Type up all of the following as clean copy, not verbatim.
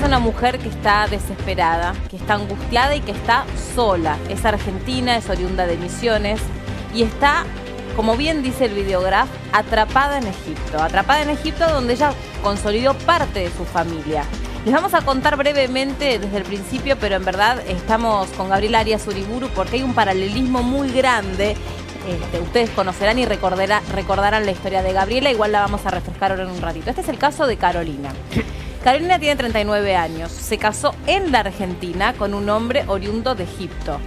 una mujer que está desesperada, que está angustiada y que está sola. Es argentina, es oriunda de Misiones y está, como bien dice el videógrafo, atrapada en Egipto. Atrapada en Egipto, donde ella consolidó parte de su familia. Les vamos a contar brevemente desde el principio, pero en verdad estamos con Gabriela Arias Uriburu porque hay un paralelismo muy grande. Ustedes conocerán y recordarán la historia de Gabriela, igual la vamos a refrescar ahora en un ratito. Este es el caso de Carolina. Carolina tiene 39 años, se casó en la Argentina con un hombre oriundo de Egipto.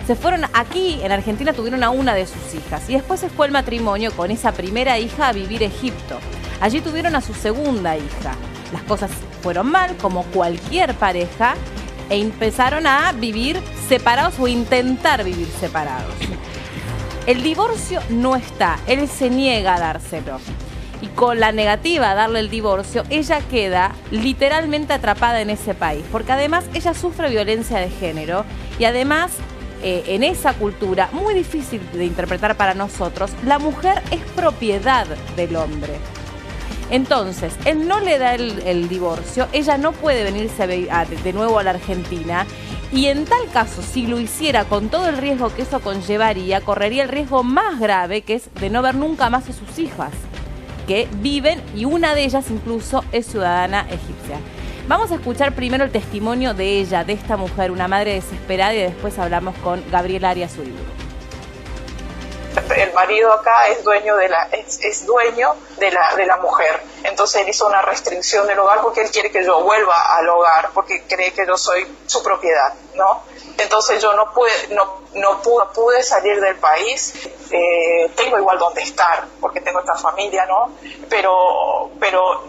Se fueron aquí, en Argentina tuvieron a una de sus hijas y después se fue el matrimonio con esa primera hija a vivir a Egipto. Allí tuvieron a su segunda hija. Las cosas fueron mal, como cualquier pareja, e empezaron a vivir separados o intentar vivir separados. El divorcio no está, él se niega a dárselo. Y con la negativa a darle el divorcio, ella queda literalmente atrapada en ese país. Porque además ella sufre violencia de género y además en esa cultura, muy difícil de interpretar para nosotros, la mujer es propiedad del hombre. Entonces, él no le da el divorcio, ella no puede venirse de nuevo a la Argentina. Y en tal caso, si lo hiciera con todo el riesgo que eso conllevaría, correría el riesgo más grave, que es de no ver nunca más a sus hijas, que viven, y una de ellas incluso es ciudadana egipcia. Vamos a escuchar primero el testimonio de ella, de esta mujer, una madre desesperada, y después hablamos con Gabriela Arias Uriburu. El marido acá es dueño de la mujer. Entonces él hizo una restricción del hogar porque él quiere que yo vuelva al hogar, porque cree que yo soy su propiedad, ¿no? Entonces yo no pude salir del país. Tengo igual donde estar porque tengo esta familia, ¿no? Pero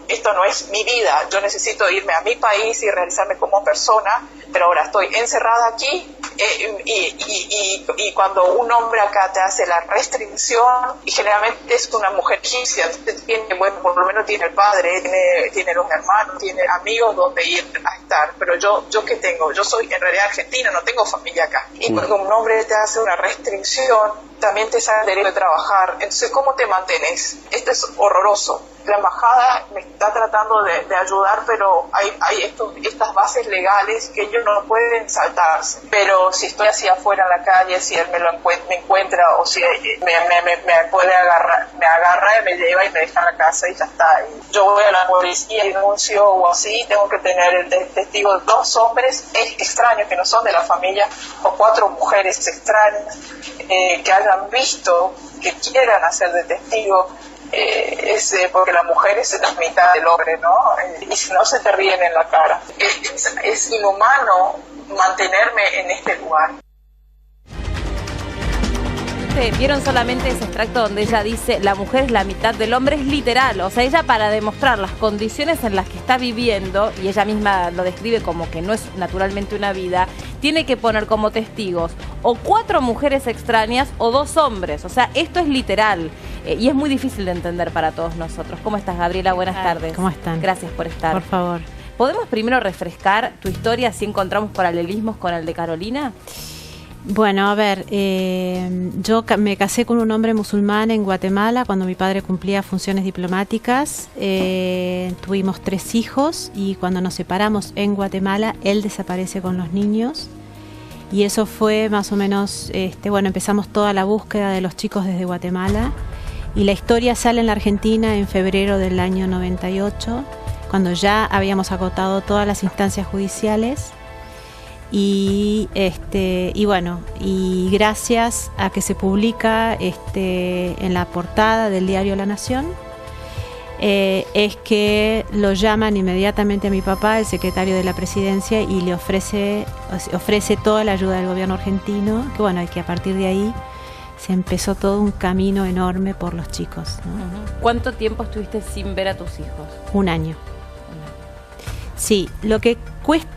esto no es mi vida. Yo necesito irme a mi país y realizarme como persona, pero ahora estoy encerrada aquí y cuando un hombre acá te hace la restricción, y generalmente es una mujer egipcia, tiene, bueno, por lo menos tiene el padre, tiene los hermanos, tiene amigos donde ir a estar, pero yo ¿qué tengo? Yo soy en realidad argentina, no tengo familia acá. Y cuando un hombre te hace una restricción, también te sale el derecho de trabajar. Entonces, ¿cómo te mantienes? Esto es horroroso. La embajada me está tratando de ayudar, pero hay estas bases legales que ellos no pueden saltarse. Pero si estoy así afuera en la calle, si él me encuentra o si me puede agarrar, me agarra y me lleva y me deja en la casa y ya está. Y yo voy a la policía y denuncio o así, tengo que tener el testigo de 2 hombres extraños que no son de la familia o 4 mujeres extrañas que hayan visto, que quieran hacer de testigo. Porque la mujer es la mitad del hombre, ¿no? Y si no, se te ríen en la cara. Es inhumano mantenerme en este lugar. Vieron solamente ese extracto donde ella dice la mujer es la mitad del hombre, es literal, o sea, ella para demostrar las condiciones en las que está viviendo, y ella misma lo describe como que no es naturalmente una vida, tiene que poner como testigos o 4 mujeres extrañas o 2 hombres, o sea, esto es literal y es muy difícil de entender para todos nosotros. ¿Cómo estás, Gabriela? Buenas tardes. ¿Cómo están? Gracias por estar. Por favor. ¿Podemos primero refrescar tu historia si encontramos paralelismos con el de Carolina? Bueno, a ver, yo me casé con un hombre musulmán en Guatemala cuando mi padre cumplía funciones diplomáticas. Tuvimos 3 hijos y cuando nos separamos en Guatemala, él desaparece con los niños. Y eso fue más o menos, empezamos toda la búsqueda de los chicos desde Guatemala. Y la historia sale en la Argentina en febrero del año 98, cuando ya habíamos agotado todas las instancias judiciales. Y gracias a que se publica en la portada del diario La Nación, es que lo llaman inmediatamente a mi papá, el secretario de la presidencia, y le ofrece toda la ayuda del gobierno argentino, que a partir de ahí se empezó todo un camino enorme por los chicos, ¿no? ¿Cuánto tiempo estuviste sin ver a tus hijos? 1 año. Sí, lo que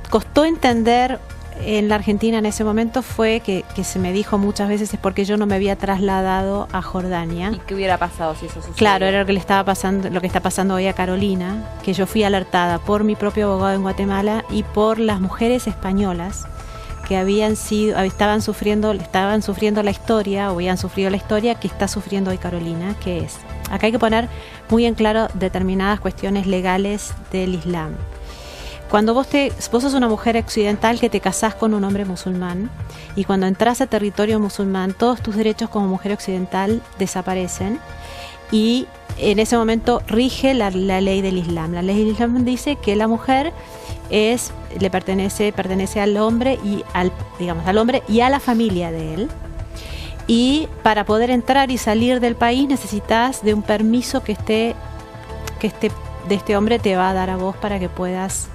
costó entender en la Argentina en ese momento fue que se me dijo muchas veces es porque yo no me había trasladado a Jordania. ¿Y qué hubiera pasado si eso sucediera? Claro, era lo que le estaba pasando, lo que está pasando hoy a Carolina, que yo fui alertada por mi propio abogado en Guatemala y por las mujeres españolas que estaban sufriendo la historia o habían sufrido la historia que está sufriendo hoy Carolina, que es, acá hay que poner muy en claro determinadas cuestiones legales del Islam. Cuando vos sos una mujer occidental que te casás con un hombre musulmán, y cuando entras a territorio musulmán, todos tus derechos como mujer occidental desaparecen, y en ese momento rige la ley del Islam. La ley del Islam dice que la mujer pertenece al hombre y al hombre y a la familia de él. Y para poder entrar y salir del país necesitas de un permiso que de este hombre te va a dar a vos para que puedas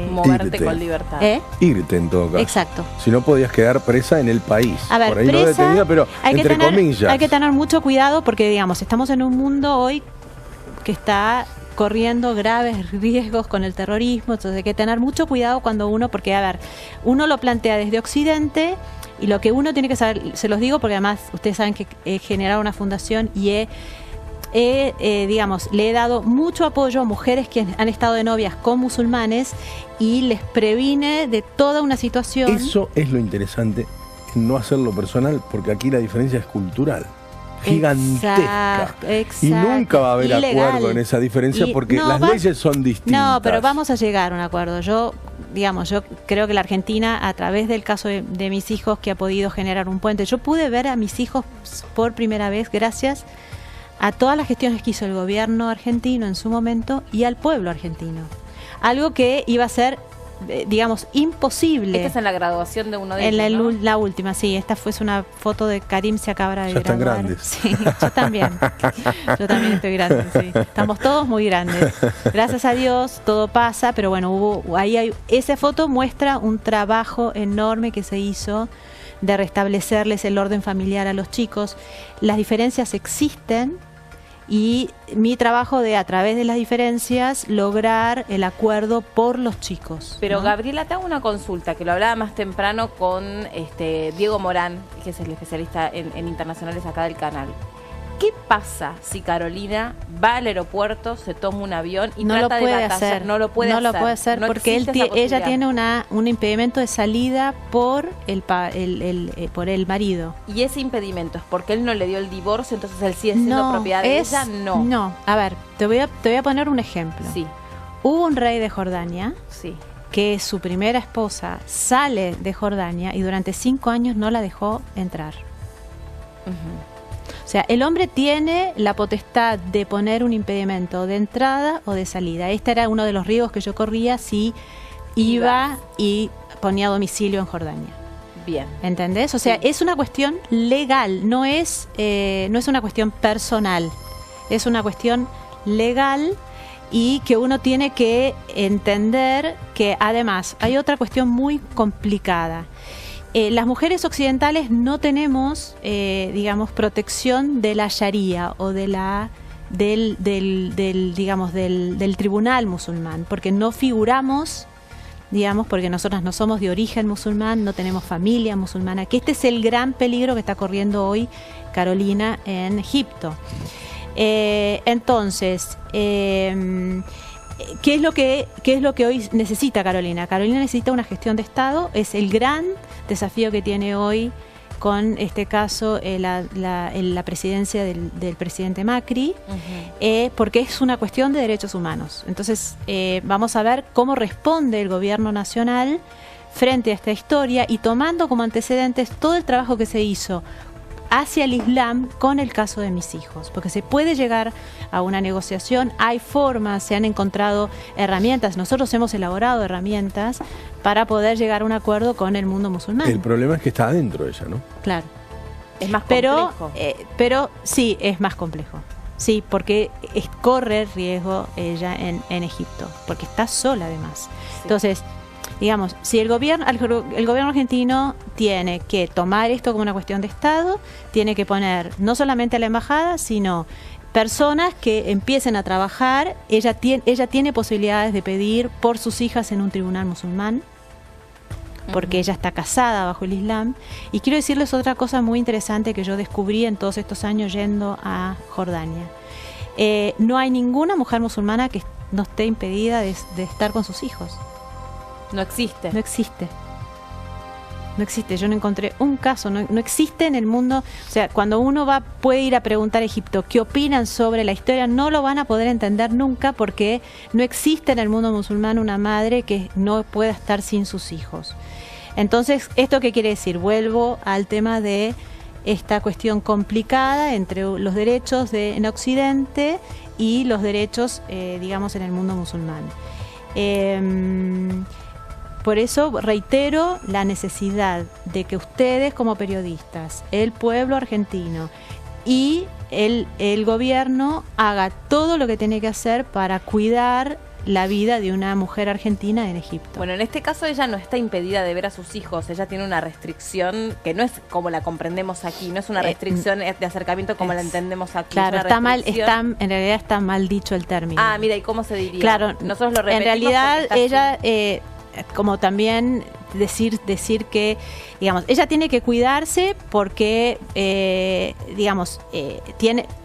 moverte con libertad. Irte en todo caso. Exacto. Si no podías quedar presa en el país. A ver, por ahí presa, no detenida, pero entre comillas. Hay que tener mucho cuidado porque, digamos, estamos en un mundo hoy que está corriendo graves riesgos con el terrorismo, entonces hay que tener mucho cuidado cuando porque, a ver, uno lo plantea desde Occidente y lo que uno tiene que saber, se los digo porque además ustedes saben que he generado una fundación y le he dado mucho apoyo a mujeres que han estado de novias con musulmanes y les previne de toda una situación. Eso es lo interesante, no hacerlo personal, porque aquí la diferencia es cultural, gigantesca. Exacto. Y nunca va a haber ilegal. Acuerdo en esa diferencia porque las leyes son distintas. No, pero vamos a llegar a un acuerdo. Yo creo que la Argentina, a través del caso de mis hijos, que ha podido generar un puente, yo pude ver a mis hijos por primera vez gracias a todas las gestiones que hizo el gobierno argentino en su momento y al pueblo argentino. Algo que iba a ser, imposible. Esta es en la graduación de uno de ellos, ¿no? La última, sí. Esta fue una foto de Karim, se acaba de ya graduar. Están grandes. Sí, yo también. Yo también estoy grande, sí. Estamos todos muy grandes. Gracias a Dios, todo pasa, pero bueno, esa foto muestra un trabajo enorme que se hizo de restablecerles el orden familiar a los chicos. Las diferencias existen y mi trabajo a través de las diferencias, lograr el acuerdo por los chicos. Pero ¿no? Gabriela, te hago una consulta, que lo hablaba más temprano con Diego Morán, que es el especialista en internacionales acá del canal. ¿Qué pasa si Carolina va al aeropuerto, se toma un avión y trata de batallar? No lo puede hacer porque ella tiene un impedimento de salida por el marido. Y ese impedimento es porque él no le dio el divorcio, entonces él sigue siendo propiedad de ella. No, a ver, te voy a poner un ejemplo. Sí. Hubo un rey de Jordania, sí, que su primera esposa sale de Jordania y durante 5 años no la dejó entrar. O sea, el hombre tiene la potestad de poner un impedimento de entrada o de salida. Este era uno de los riesgos que yo corría si iba y ponía domicilio en Jordania. Bien. ¿Entendés? O sea, es una cuestión legal, no es una cuestión personal. Es una cuestión legal y que uno tiene que entender que además hay otra cuestión muy complicada. Las mujeres occidentales no tenemos, protección de la Sharia o de del tribunal musulmán, porque no figuramos, porque nosotras no somos de origen musulmán, no tenemos familia musulmana, que este es el gran peligro que está corriendo hoy Carolina en Egipto. Entonces, ¿qué es lo que hoy necesita Carolina? Carolina necesita una gestión de Estado, es el gran desafío que tiene hoy con este caso la presidencia del presidente Macri, porque es una cuestión de derechos humanos. Entonces vamos a ver cómo responde el gobierno nacional frente a esta historia y tomando como antecedentes todo el trabajo que se hizo hacia el Islam con el caso de mis hijos, porque se puede llegar a una negociación, hay formas, se han encontrado herramientas, nosotros hemos elaborado herramientas para poder llegar a un acuerdo con el mundo musulmán. El problema es que está adentro ella, ¿no? Claro. Es más complejo. Pero sí, es más complejo. Sí, porque corre riesgo ella en Egipto, porque está sola además. Sí. Entonces, digamos, si el gobierno argentino tiene que tomar esto como una cuestión de Estado, tiene que poner no solamente a la embajada, sino personas que empiecen a trabajar. Ella tiene posibilidades de pedir por sus hijas en un tribunal musulmán, porque ella está casada bajo el Islam. Y quiero decirles otra cosa muy interesante que yo descubrí en todos estos años yendo a Jordania. No hay ninguna mujer musulmana que no esté impedida de estar con sus hijos. No existe. No existe. No existe, yo no encontré un caso, no existe en el mundo. O sea, cuando uno puede ir a preguntar a Egipto qué opinan sobre la historia, no lo van a poder entender nunca, porque no existe en el mundo musulmán una madre que no pueda estar sin sus hijos. Entonces, ¿esto qué quiere decir? Vuelvo al tema de esta cuestión complicada entre los derechos en Occidente y los derechos, digamos, en el mundo musulmán. Por eso reitero la necesidad de que ustedes como periodistas, el pueblo argentino y el gobierno haga todo lo que tiene que hacer para cuidar la vida de una mujer argentina en Egipto. Bueno, en este caso ella no está impedida de ver a sus hijos, ella tiene una restricción que no es como la comprendemos aquí, no es una restricción de acercamiento como la entendemos aquí. Claro, en realidad está mal dicho el término. Ah, mira, ¿y cómo se diría? Claro, nosotros lo repetimos. En realidad ella, como también decir que, digamos, ella tiene que cuidarse porque, digamos,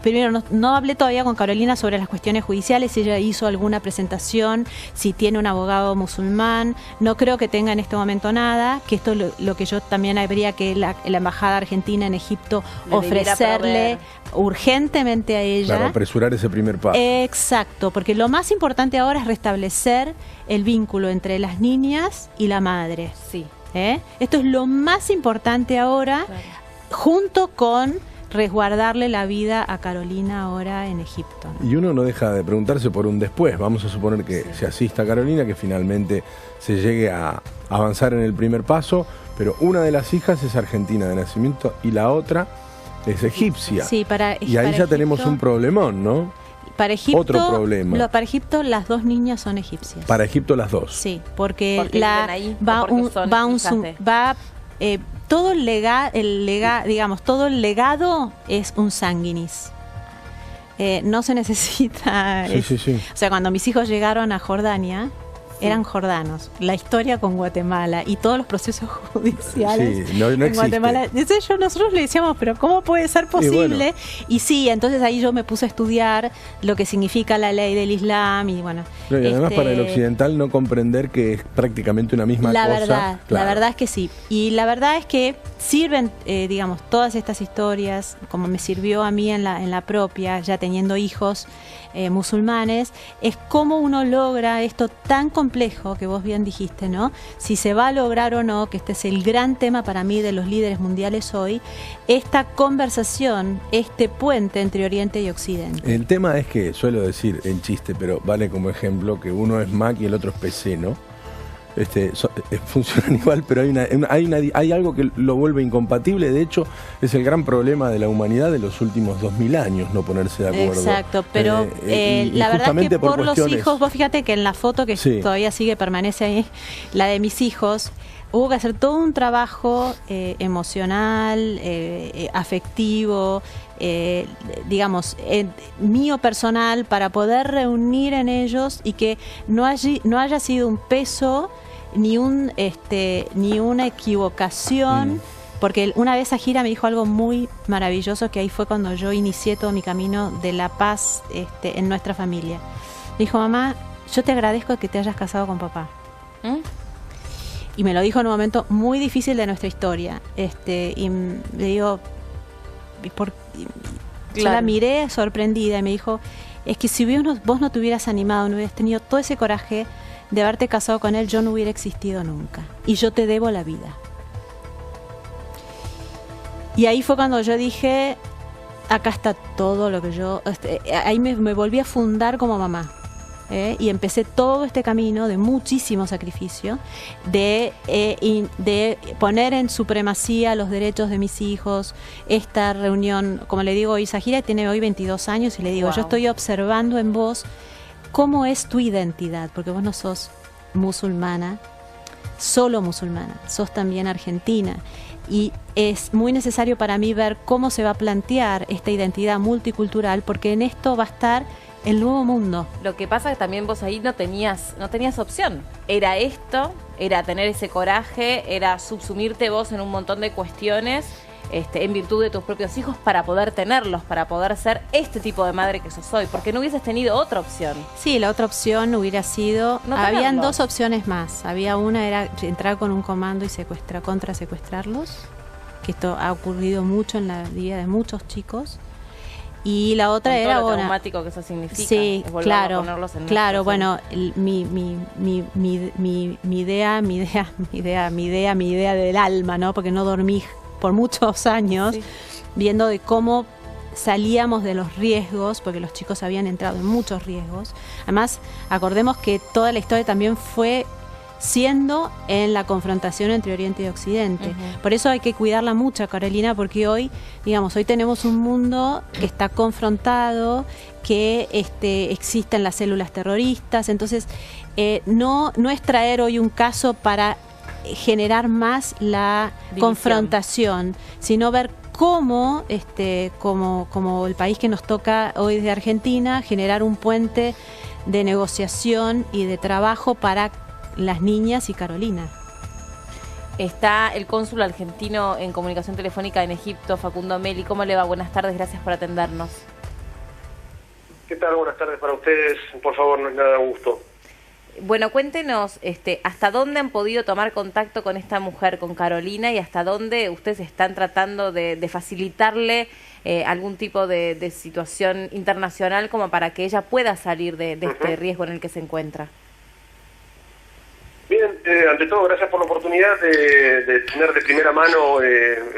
primero no hablé todavía con Carolina sobre las cuestiones judiciales, si ella hizo alguna presentación, si tiene un abogado musulmán, no creo que tenga en este momento nada, que esto es lo que yo también habría que la Embajada Argentina en Egipto ofrecerle urgentemente a ella. Claro, apresurar ese primer paso. Exacto, porque lo más importante ahora es restablecer el vínculo entre las niñas y la madre. Sí. Esto es lo más importante ahora, claro, junto con resguardarle la vida a Carolina ahora en Egipto. Y uno no deja de preguntarse por un después. Vamos a suponer que se asista a Carolina, que finalmente se llegue a avanzar en el primer paso, pero una de las hijas es argentina de nacimiento y la otra es egipcia. Sí, y ahí ya tenemos un problemón, ¿no? Para Egipto, otro problema. Para Egipto las dos niñas son egipcias. Para Egipto las dos. Sí, porque todo todo el legado es un sanguinis. No se necesita. Sí. O sea, cuando mis hijos llegaron a Jordania, eran jordanos. La historia con Guatemala y todos los procesos judiciales no en Guatemala. Entonces nosotros le decíamos, pero ¿cómo puede ser posible? Y sí, entonces ahí yo me puse a estudiar lo que significa la ley del Islam y bueno. No, y además para el occidental no comprender que es prácticamente una misma cosa. Claro. La verdad es que sí. Y la verdad es que sirven, digamos, todas estas historias, como me sirvió a mí en la propia, ya teniendo hijos musulmanes, es cómo uno logra esto tan complejo que vos bien dijiste, ¿no? Si se va a lograr o no, que este es el gran tema para mí de los líderes mundiales hoy, esta conversación, este puente entre Oriente y Occidente. El tema es que, suelo decir en chiste, pero vale como ejemplo, que uno es Mac y el otro es PC, ¿no? Funcionan igual, pero hay algo que lo vuelve incompatible. De hecho, es el gran problema de la humanidad de los últimos 2000 años, no ponerse de acuerdo. Exacto, pero la verdad es que por los hijos, vos fíjate que en la foto que todavía permanece ahí, la de mis hijos, hubo que hacer todo un trabajo emocional, afectivo, digamos, mío personal, para poder reunir en ellos y que no haya sido un peso ni una equivocación. Porque una vez Ajira me dijo algo muy maravilloso, que ahí fue cuando yo inicié todo mi camino de la paz en nuestra familia. Me dijo: mamá, yo te agradezco que te hayas casado con papá. Y me lo dijo en un momento muy difícil de nuestra historia. Y le digo, yo la miré sorprendida y me dijo: es que si vos no te hubieras animado, no hubieras tenido todo ese coraje de haberte casado con él, yo no hubiera existido nunca. Y yo te debo la vida. Y ahí fue cuando yo dije: acá está todo lo que yo... ahí me volví a fundar como mamá. Y empecé todo este camino de muchísimo sacrificio, de poner en supremacía los derechos de mis hijos. Esta reunión, como le digo, Isahira tiene hoy 22 años y le digo, yo estoy observando en vos cómo es tu identidad, porque vos no sos musulmana, solo musulmana, sos también argentina. Y es muy necesario para mí ver cómo se va a plantear esta identidad multicultural, porque en esto va a estar el nuevo mundo. Lo que pasa es que también vos ahí no tenías opción. Era esto, era tener ese coraje, era subsumirte vos en un montón de cuestiones. en virtud de tus propios hijos para poder tenerlos, para poder ser este tipo de madre que sos hoy, porque no hubieses tenido otra opción. Sí, la otra opción hubiera sido, No habían tenerlos. dos opciones más. Había una, era entrar con un comando y contra secuestrarlos, que esto ha ocurrido mucho en la vida de muchos chicos. Y la otra Con todo era lo una, traumático que eso significa. sí, es volver a claro, ponerlos en una claro. situación. Bueno, mi idea del alma, ¿no? Porque no dormí por muchos años, Sí. viendo de cómo salíamos de los riesgos, porque los chicos habían entrado en muchos riesgos. Además, acordemos que toda la historia también fue siendo en la confrontación entre Oriente y Occidente. Ujú. Por eso hay que cuidarla mucho, Carolina, porque hoy tenemos un mundo que está confrontado, que existen las células terroristas. Entonces, no es traer hoy un caso para generar más la División. confrontación, sino ver cómo, como el país que nos toca hoy de Argentina, generar un puente de negociación y de trabajo para las niñas y Carolina. Está el cónsul argentino en comunicación telefónica en Egipto, Facundo Meli. ¿Cómo le va? Buenas tardes, gracias por atendernos. ¿Qué tal? Buenas tardes para ustedes. Por favor, no es nada un gusto. Bueno, cuéntenos hasta dónde han podido tomar contacto con esta mujer, con Carolina, y hasta dónde ustedes están tratando de facilitarle algún tipo de situación internacional como para que ella pueda salir de este riesgo en el que se encuentra. Bien, ante todo, gracias por la oportunidad de tener de primera mano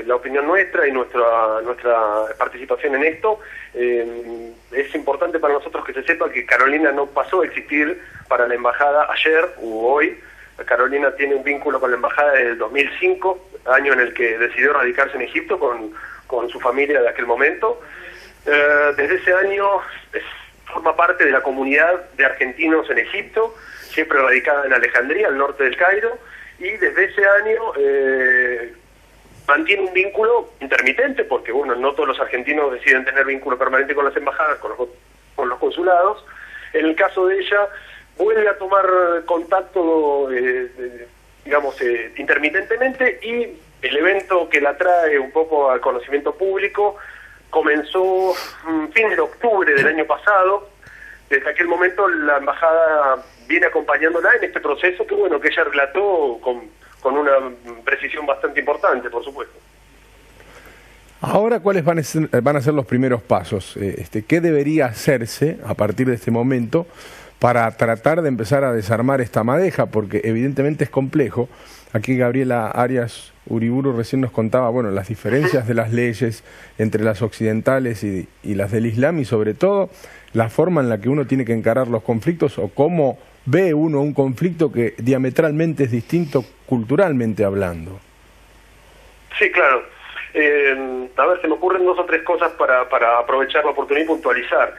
la opinión nuestra y nuestra participación en esto. Es importante para nosotros que se sepa que Carolina no pasó a existir para la embajada ayer u hoy. Carolina tiene un vínculo con la embajada desde el 2005, año en el que decidió radicarse en Egipto con su familia de aquel momento. Desde ese año forma parte de la comunidad de argentinos en Egipto, siempre radicada en Alejandría, al norte del Cairo, y desde ese año mantiene un vínculo intermitente, porque bueno, no todos los argentinos deciden tener vínculo permanente con las embajadas, con los consulados. En el caso de ella, vuelve a tomar contacto, intermitentemente, y el evento que la trae un poco al conocimiento público comenzó fin de octubre del año pasado. Desde aquel momento la embajada viene acompañándola en este proceso que ella relató con una precisión bastante importante, por supuesto. Ahora, ¿cuáles van a ser los primeros pasos? ¿Qué debería hacerse a partir de este momento para tratar de empezar a desarmar esta madeja? Porque evidentemente es complejo. Aquí Gabriela Arias Uriburu recién nos contaba, las diferencias de las leyes entre las occidentales y las del Islam, y sobre todo la forma en la que uno tiene que encarar los conflictos, o cómo ve uno un conflicto que diametralmente es distinto culturalmente hablando. Sí, claro. Se me ocurren 2 o 3 cosas para aprovechar la oportunidad y puntualizar.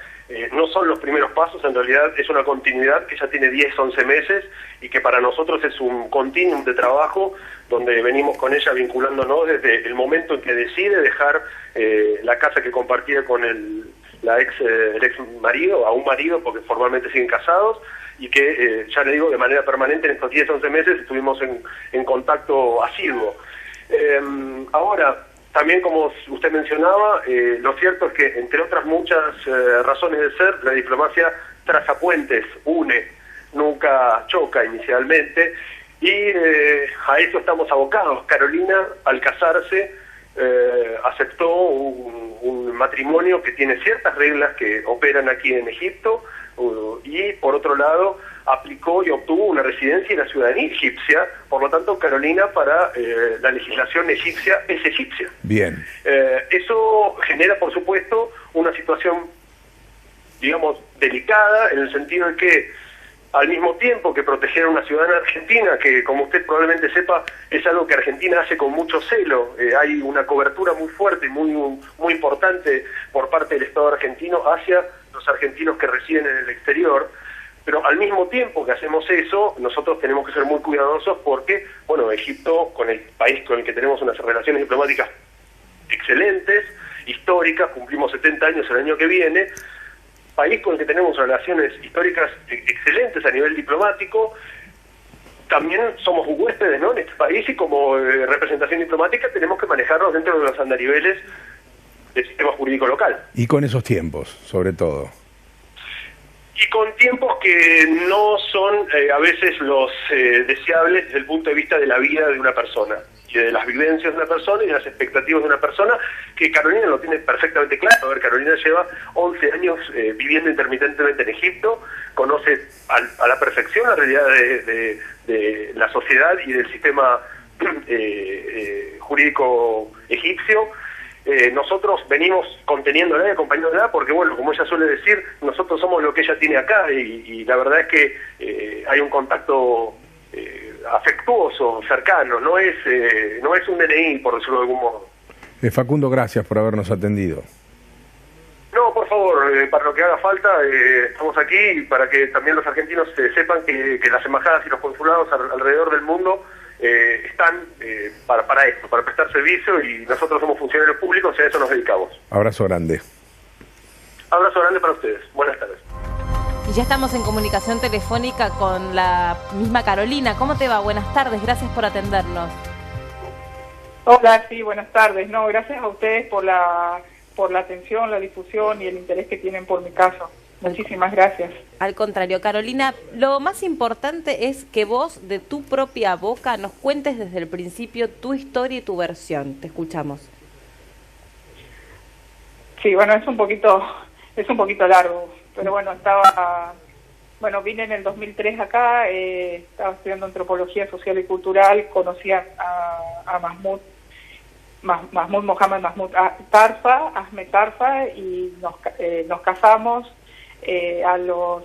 No son los primeros pasos, en realidad es una continuidad que ya tiene 10, 11 meses y que para nosotros es un continuum de trabajo donde venimos con ella vinculándonos desde el momento en que decide dejar la casa que compartía con el ex marido, a un marido, porque formalmente siguen casados, y que, ya le digo, de manera permanente en estos 10, 11 meses estuvimos en contacto asiduo. Ahora, también como usted mencionaba, lo cierto es que, entre otras muchas razones de ser, la diplomacia traza puentes, une, nunca choca inicialmente, y a eso estamos abocados. Carolina, al casarse, aceptó un matrimonio que tiene ciertas reglas que operan aquí en Egipto, y por otro lado aplicó y obtuvo una residencia y la ciudadanía egipcia. Por lo tanto, Carolina, para la legislación egipcia, es egipcia. Bien. Eso genera, por supuesto, una situación, delicada, en el sentido de que, al mismo tiempo que proteger a una ciudadana argentina, que como usted probablemente sepa, es algo que Argentina hace con mucho celo, hay una cobertura muy fuerte y muy importante por parte del Estado argentino hacia los argentinos que residen en el exterior, pero al mismo tiempo que hacemos eso, nosotros tenemos que ser muy cuidadosos porque, Egipto, con el país con el que tenemos unas relaciones diplomáticas excelentes, históricas, cumplimos 70 años el año que viene, país con el que tenemos relaciones históricas excelentes a nivel diplomático, también somos huéspedes, ¿no?, en este país, y como representación diplomática tenemos que manejarnos dentro de los andariveles del sistema jurídico local. Y con esos tiempos, sobre todo. Y con tiempos que no son a veces los deseables desde el punto de vista de la vida de una persona, y de las vivencias de una persona y de las expectativas de una persona, que Carolina lo tiene perfectamente claro. A ver, Carolina lleva 11 años viviendo intermitentemente en Egipto, conoce a la perfección la realidad de la sociedad y del sistema jurídico egipcio. Nosotros venimos conteniéndola y acompañándola porque, bueno, como ella suele decir, nosotros somos lo que ella tiene acá, y la verdad es que hay un contacto afectuoso, cercano, no es un DNI, por decirlo de algún modo. Facundo, gracias por habernos atendido. No, por favor, para lo que haga falta, estamos aquí, y para que también los argentinos sepan que las embajadas y los consulados alrededor del mundo están para esto, para prestar servicio, y nosotros somos funcionarios públicos y a eso nos dedicamos. Abrazo grande. Abrazo grande para ustedes. Buenas tardes. Y ya estamos en comunicación telefónica con la misma Carolina. ¿Cómo te va? Buenas tardes, gracias por atendernos. Hola, sí, buenas tardes. No, gracias a ustedes por la atención, la difusión y el interés que tienen por mi caso. Muchísimas gracias. Al contrario, Carolina, lo más importante es que vos, de tu propia boca, nos cuentes desde el principio tu historia y tu versión. Te escuchamos. Sí, bueno, es un poquito largo, pero bueno, vine en el 2003 acá, estaba estudiando antropología social y cultural, conocí a Mahmoud Mohamed Ahmed Tarfa, y nos casamos. A los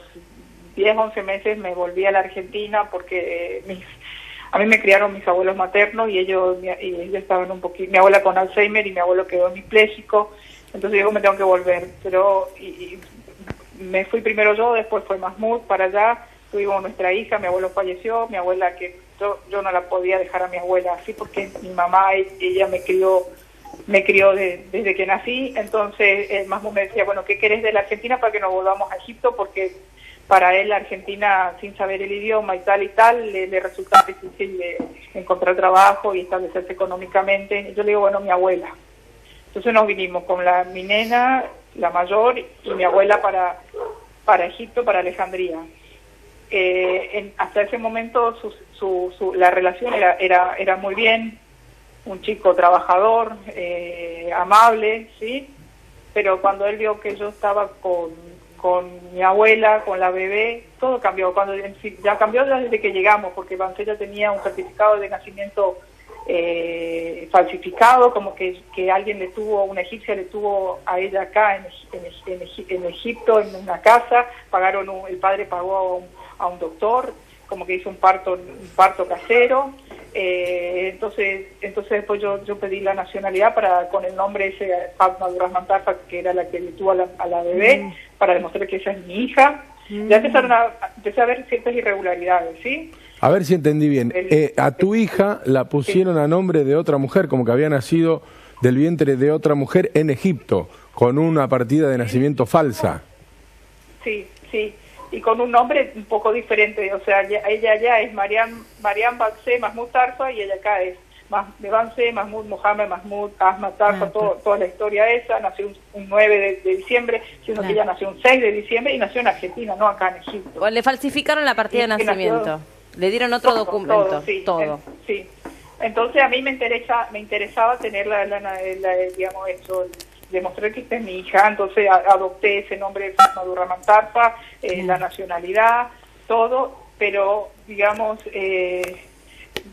10, 11 meses me volví a la Argentina porque a mí me criaron mis abuelos maternos, y ellos estaban un poquito, mi abuela con Alzheimer y mi abuelo quedó hemipléjico, entonces yo me tengo que volver, pero y me fui primero yo, después fue Mahmoud para allá, tuvimos nuestra hija, mi abuelo falleció, mi abuela, que yo no la podía dejar a mi abuela así, porque mi mamá, ella me crió desde que nací. Entonces Mahmoud me decía, bueno, ¿qué querés de la Argentina para que nos volvamos a Egipto? Porque para él la Argentina, sin saber el idioma y tal, le resultaba difícil encontrar trabajo y establecerse económicamente. Yo le digo, bueno, mi abuela. Entonces nos vinimos con mi nena, la mayor, y mi abuela para Egipto, para Alejandría. Hasta ese momento la relación era muy bien, un chico trabajador, amable, ¿sí? Pero cuando él vio que yo estaba con mi abuela, con la bebé, todo cambió. Ya cambió desde que llegamos, porque Bancella tenía un certificado de nacimiento falsificado, como que alguien una egipcia le tuvo a ella acá en Egipto, en una casa, el padre pagó a un doctor, como que hizo un parto casero. Entonces después yo pedí la nacionalidad con el nombre ese, Fatma Abdurrahman Tarfa, que era la que le tuvo a la bebé, para demostrar que ella es mi hija. Ya empecé a ver ciertas irregularidades, ¿sí? A ver si entendí bien. A tu hija la pusieron a nombre de otra mujer, como que había nacido del vientre de otra mujer en Egipto, con una partida de nacimiento falsa. Sí. Y con un nombre un poco diferente, o sea, ella ya es Mariam Bansé Mahmoud Tarfa, y ella acá es Bansé Mahmoud Mohamed Mahmoud Ahmed Tarfa, toda la historia esa. Nació un 9 de diciembre, sino que ella nació un 6 de diciembre, y nació en Argentina, no acá en Egipto. O le falsificaron la partida de nacimiento, le dieron otro documento, todo. Sí. Entonces a mí me interesaba tener digamos eso, demostrar que esta es mi hija. Entonces adopté ese nombre, Fatma Abdurrahman Tarfa, la nacionalidad, todo, pero digamos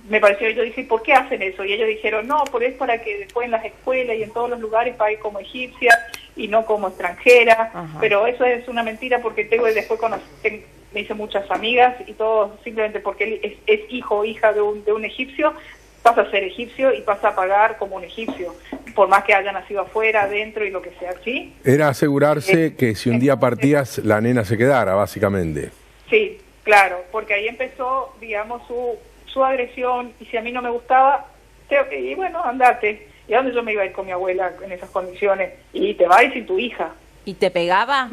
me pareció, yo dije, ¿por qué hacen eso? Y ellos dijeron, no, es para que después en las escuelas y en todos los lugares pague como egipcia y no como extranjera. Ajá. Pero eso es una mentira, porque después me hice muchas amigas, y todo simplemente porque él es hijo o hija de un egipcio, pasa a ser egipcio y pasa a pagar como un egipcio, por más que haya nacido afuera, adentro y lo que sea, ¿sí? Era asegurarse que si un día partías, la nena se quedara, básicamente. Sí, claro, porque ahí empezó, digamos, su agresión, y si a mí no me gustaba, y bueno, andate. ¿Y a dónde yo me iba a ir con mi abuela en esas condiciones? Y te vas sin tu hija. ¿Y te pegaba?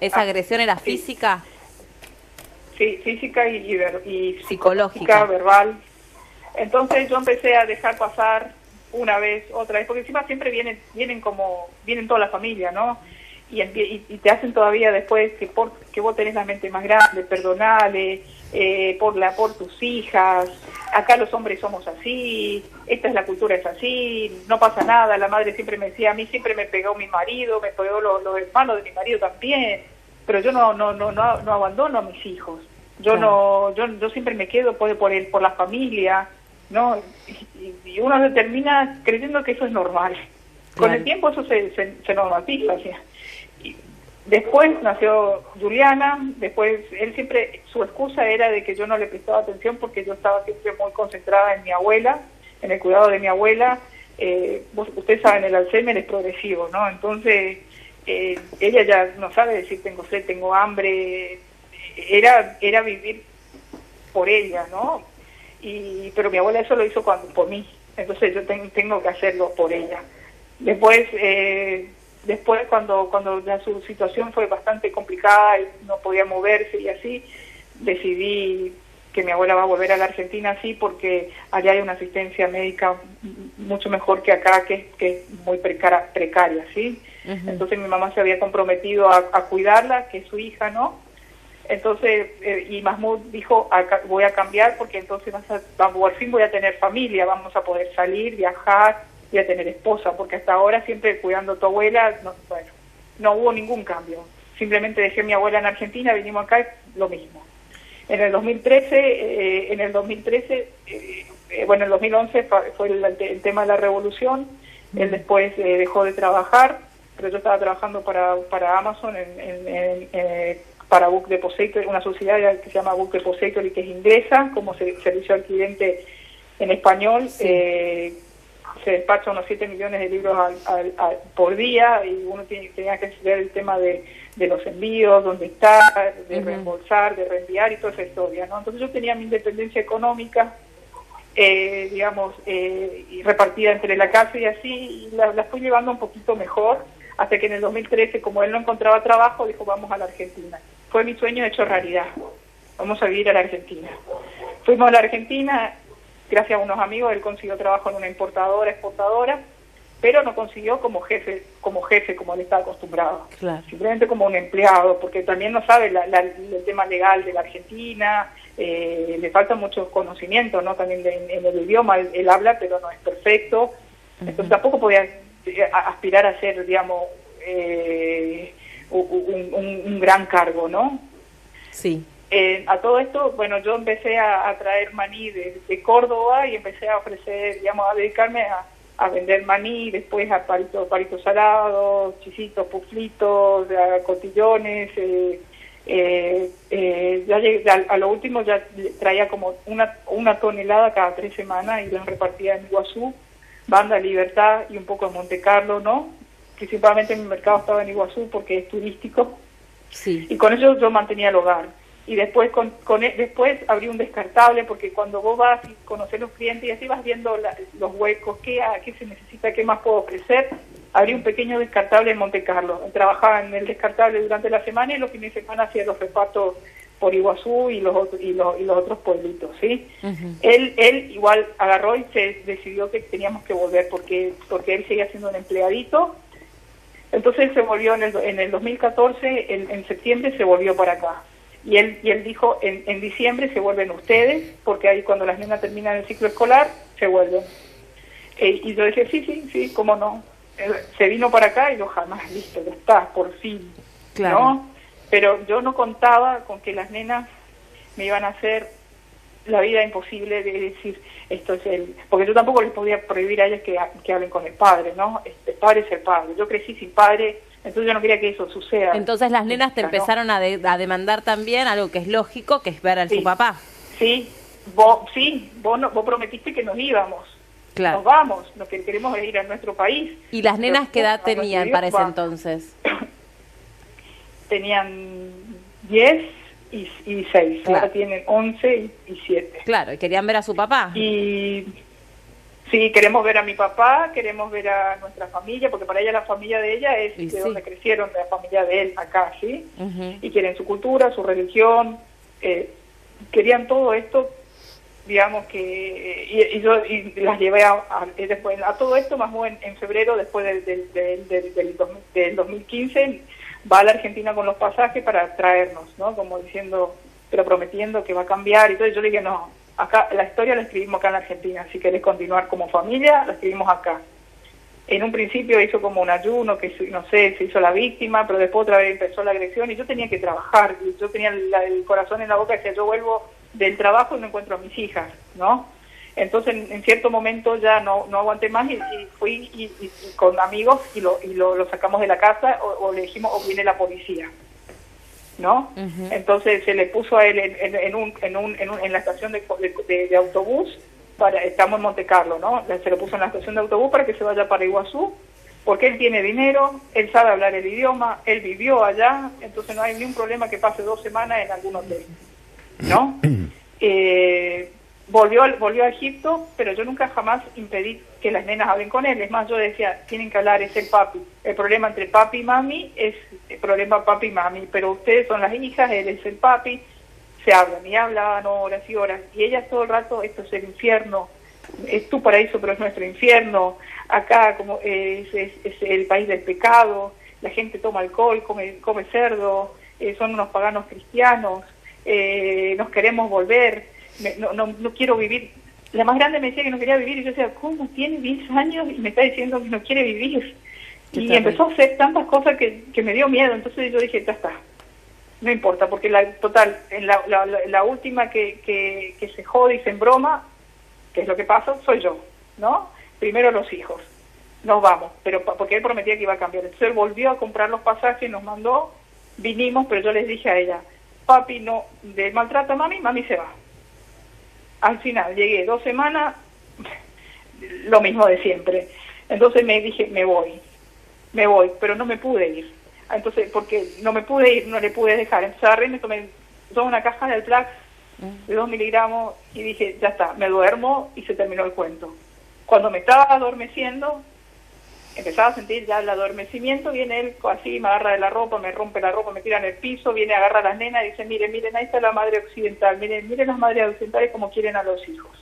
¿Esa agresión era física? sí, física y Psicológica. verbal. Entonces yo empecé a dejar pasar una vez, otra vez, porque encima siempre vienen toda la familia, ¿no? Y te hacen todavía después que vos tenés la mente más grande, perdonale, por tus hijas, acá los hombres somos así, esta es la cultura, es así, no pasa nada. La madre siempre me decía, a mí siempre me pegó mi marido, me pegó los hermanos de mi marido también, pero yo no abandono a mis hijos, yo siempre me quedo por la familia, ¿no? Y uno se termina creyendo que eso es normal. Con el tiempo eso se normatiza, ¿sí? Y después nació Juliana, después su excusa era de que yo no le prestaba atención porque yo estaba siempre muy concentrada en mi abuela, en el cuidado de mi abuela. Ustedes saben, el Alzheimer es progresivo, ¿no? Entonces ella ya no sabe decir tengo sed, tengo hambre, era vivir por ella, ¿no? Pero mi abuela eso lo hizo por mí, entonces yo tengo que hacerlo por ella. Después cuando ya su situación fue bastante complicada y no podía moverse y así, decidí que mi abuela va a volver a la Argentina, sí, porque allá hay una asistencia médica mucho mejor que acá, que es muy precaria, ¿sí? Uh-huh. Entonces mi mamá se había comprometido a cuidarla, que es su hija, ¿no? Entonces, y Mahmoud dijo, voy a cambiar porque entonces por fin voy a tener familia, vamos a poder salir, viajar, y a tener esposa, porque hasta ahora siempre cuidando a tu abuela, no hubo ningún cambio. Simplemente dejé a mi abuela en Argentina, vinimos acá, lo mismo. En el 2013, en el 2011 fue el tema de la revolución. Él después dejó de trabajar, pero yo estaba trabajando para Amazon para Book Depository, una sociedad que se llama Book Depository, que es inglesa, como servicio al cliente en español. Sí. Se despacha unos 7 millones de libros por día y uno tenía que ver el tema de los envíos, dónde está, de reembolsar, de reenviar y toda esa historia, ¿no? Entonces yo tenía mi independencia económica, y repartida entre la casa y así, y la fui llevando un poquito mejor, hasta que en el 2013, como él no encontraba trabajo, dijo, vamos a la Argentina. Fue mi sueño hecho realidad, vamos a vivir a la Argentina. Fuimos a la Argentina. Gracias a unos amigos, él consiguió trabajo en una exportadora, pero no consiguió como jefe, como él estaba acostumbrado. Claro. Simplemente como un empleado, porque también no sabe el tema legal de la Argentina, le falta mucho conocimiento, ¿no? También en el idioma, él habla, pero no es perfecto. Entonces tampoco podía aspirar a ser, digamos, un gran cargo, ¿no? Sí. A todo esto, bueno, yo empecé a traer maní de Córdoba y empecé a ofrecer, digamos, a dedicarme a vender maní, después a palitos salados, chisitos, puflitos, cotillones. A lo último ya traía como una tonelada cada 3 semanas y las repartía en Iguazú, Banda Libertad y un poco en Monte Carlo, ¿no? Principalmente mi mercado estaba en Iguazú porque es turístico. Sí. Y con eso yo mantenía el hogar. Y después después abrí un descartable, porque cuando vos vas y conoces los clientes y así vas viendo los huecos, qué se necesita, qué más puedo ofrecer, abrí un pequeño descartable en Monte Carlo. Trabajaba en el descartable durante la semana y los fines de semana hacía los repartos por Iguazú y los otros pueblitos, ¿sí? Uh-huh. Él igual agarró y se decidió que teníamos que volver porque él seguía siendo un empleadito. Entonces se volvió en el 2014, en septiembre se volvió para acá. Y él dijo, en diciembre se vuelven ustedes, porque ahí cuando las nenas terminan el ciclo escolar, se vuelven. Y yo decía, sí, cómo no. Se vino para acá y yo jamás, listo, ya está, por fin. Claro. ¿No? Pero yo no contaba con que las nenas me iban a hacer la vida imposible de decir, esto es él. Porque yo tampoco les podía prohibir a ellas que hablen con el padre, ¿no? El padre es el padre. Yo crecí sin padre. Entonces yo no quería que eso suceda. Entonces las nenas te empezaron a demandar también algo que es lógico, que es ver a su papá. Sí, vos prometiste que nos íbamos. Claro. Nos vamos, lo que queremos es ir a nuestro país. ¿Y las nenas qué edad tenían para ese entonces? Tenían 10 y 6, claro. Ahora tienen 11 y 7. Claro, y querían ver a su papá. Y sí, queremos ver a mi papá, queremos ver a nuestra familia, porque para ella la familia de ella es donde crecieron, la familia de él acá, ¿sí? Uh-huh. Y quieren su cultura, su religión, querían todo esto, digamos que, y yo las llevé después, a todo esto, más o menos en febrero, después del 2015, va a la Argentina con los pasajes para traernos, ¿no? Como diciendo, pero prometiendo que va a cambiar, y todo. Yo le dije, no, acá la historia la escribimos acá en la Argentina, si querés continuar como familia, la escribimos acá. En un principio hizo como un ayuno, que no sé, se hizo la víctima, pero después otra vez empezó la agresión, y yo tenía que trabajar, y yo tenía el corazón en la boca, decía, yo vuelvo del trabajo y no encuentro a mis hijas, ¿no? Entonces en cierto momento ya no aguanté más, y fui y con amigos y lo sacamos de la casa, o le dijimos, o viene la policía, ¿no? Uh-huh. Entonces se le puso a él en la estación de autobús, estamos en Monte Carlo, ¿no? Se lo puso en la estación de autobús para que se vaya para Iguazú, porque él tiene dinero, él sabe hablar el idioma, él vivió allá, entonces no hay ni un problema que pase 2 semanas en algún hotel, ¿no? Volvió a Egipto, pero yo nunca jamás impedí que las nenas hablen con él. Es más, yo decía, tienen que hablar, es el papi. El problema entre papi y mami es el problema papi y mami, pero ustedes son las hijas, él es el papi. Se hablan y hablan horas y horas, y ellas todo el rato, esto es el infierno, es tu paraíso pero es nuestro infierno, acá como es el país del pecado, la gente toma alcohol, come cerdo, son unos paganos cristianos, nos queremos volver, no quiero vivir. La más grande me decía que no quería vivir, y yo decía, ¿cómo tiene 10 años y me está diciendo que no quiere vivir? Y empezó a hacer tantas cosas que me dio miedo. Entonces yo dije, ya está, no importa, porque la última que se jode y se embroma, que es lo que pasa, soy yo, ¿no? Primero los hijos, nos vamos, pero porque él prometía que iba a cambiar. Entonces él volvió a comprar los pasajes, nos mandó, vinimos, pero yo les dije a ella, papi no maltrata a mami se va. Al final llegué 2 semanas, lo mismo de siempre. Entonces me dije, me voy, pero no me pude ir. Entonces, porque no me pude ir, no le pude dejar. Entonces agarré, me tomé una caja del Plax de 2 miligramos y dije, ya está, me duermo, y se terminó el cuento. Cuando me estaba adormeciendo, empezaba a sentir ya el adormecimiento, viene él así, me agarra de la ropa, me rompe la ropa, me tira en el piso, viene, agarra a las nenas y dice, miren, ahí está la madre occidental, miren las madres occidentales como quieren a los hijos.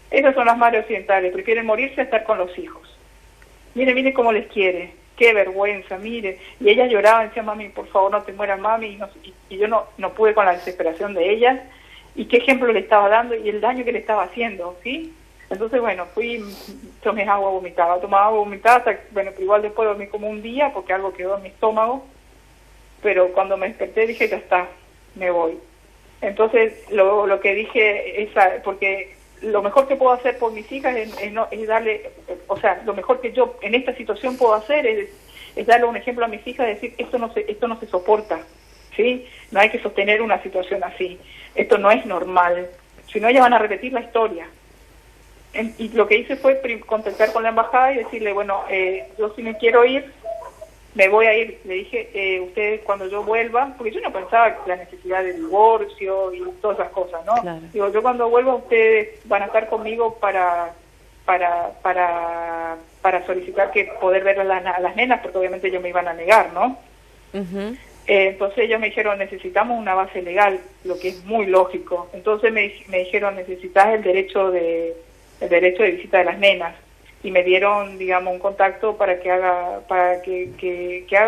Esas son las madres occidentales, prefieren morirse a estar con los hijos. Miren cómo les quiere. Qué vergüenza, mire. Y ella lloraba, decía, mami, por favor, no te mueras, mami. Y yo no pude con la desesperación de ellas. Y qué ejemplo le estaba dando y el daño que le estaba haciendo, ¿sí? Entonces, bueno, tomaba agua vomitada, hasta, bueno, pero igual después dormí como un día porque algo quedó en mi estómago. Pero cuando me desperté dije, ya está, me voy. Entonces, lo que dije es, porque lo mejor que puedo hacer por mis hijas es darle, o sea, lo mejor que yo en esta situación puedo hacer es darle un ejemplo a mis hijas, decir, esto no se soporta, ¿sí? No hay que sostener una situación así, esto no es normal, si no ellas van a repetir la historia. Y lo que hice fue contactar con la embajada y decirle, bueno, yo si me quiero ir, me voy a ir. Le dije, ustedes cuando yo vuelva, porque yo no pensaba la necesidad de divorcio y todas esas cosas, ¿no? Claro. Digo, yo cuando vuelva ustedes van a estar conmigo para solicitar que poder ver a las nenas, porque obviamente ellos me iban a negar, ¿no? Uh-huh. Entonces ellos me dijeron, necesitamos una base legal, lo que es muy lógico. Entonces me dijeron, necesitas el derecho de visita de las nenas. Y me dieron, digamos, un contacto para que haga